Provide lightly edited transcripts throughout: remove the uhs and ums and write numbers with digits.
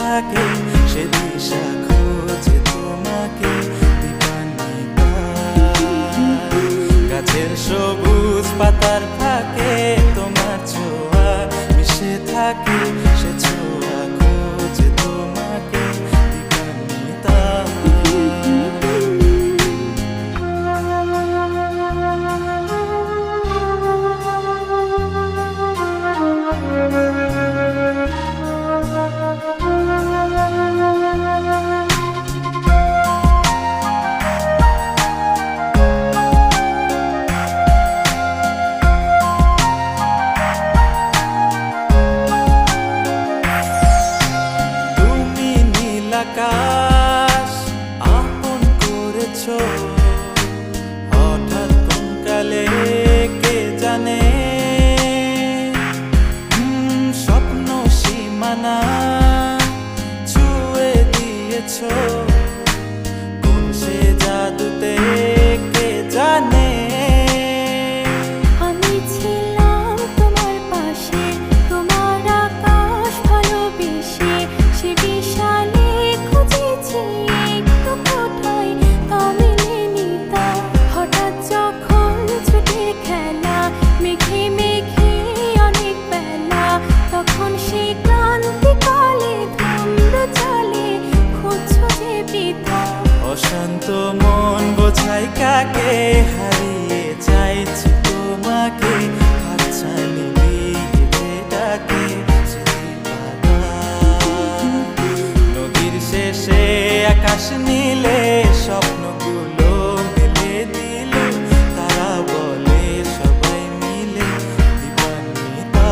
থাকে সে দিশা খোঁজে তোমাকে দীপান্বিতা। গাছের সবুজ পাতার ফাঁকে তোমার ছোঁয়া মিশে থাকে সে ছোঁয়া খোঁজে তোমাকে দীপান্বিতা। আকাশ আপন করেছো হঠাৎ কোন কালে কে জানে, স্বপ্ন সীমানা ছুঁয়ে দিয়েছো কোন সে জাদুতে কে জানে। অশান্ত মন বোঝাই কাকে হারিয়ে চাইছি তোমাকে হাতছানি দিয়ে ডাকে নদীর শেষে আকাশ নীলে স্বপ্নগুলো মেলে দিল তারা বলে সবাই মিলে দীপান্বিতা।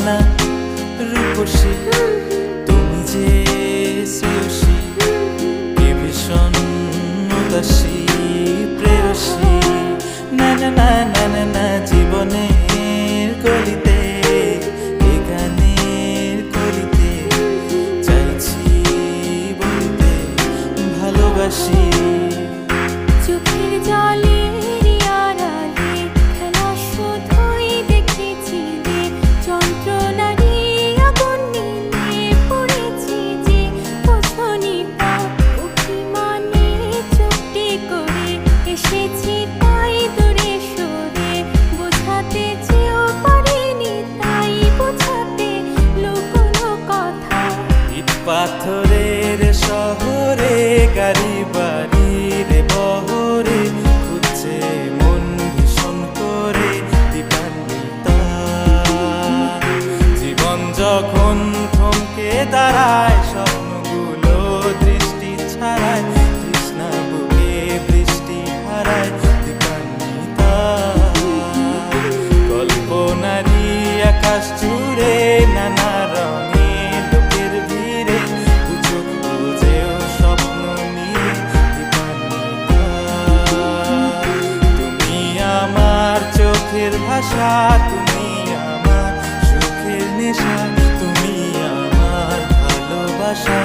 না রূপসী তুমি যে শ্রেয়সী কে ভীষণ উদাসী প্রেয়সী না না না না না না জীবনের গলিতে এ গানের কলিতে চাইছি বলতে ভালোবাসি। চোখের জলে পাথরের শহরে গাড়ি বাড়ির বহরে খুঁজছে মন ভীষণ করে দীপান্বিতা। জীবন যখন থমকে দাঁড়ায় স্বপ্নগুলো দৃষ্টি ছাড়ায় তৃষ্ণা বুকে বৃষ্টি হারায় দীপান্বিতা। কল্পনারি আকাশ জুড়ে নানা রঙে চোখের ভাষা তুমি আমার সুখের নেশা তুমি আমার ভালোবাসা।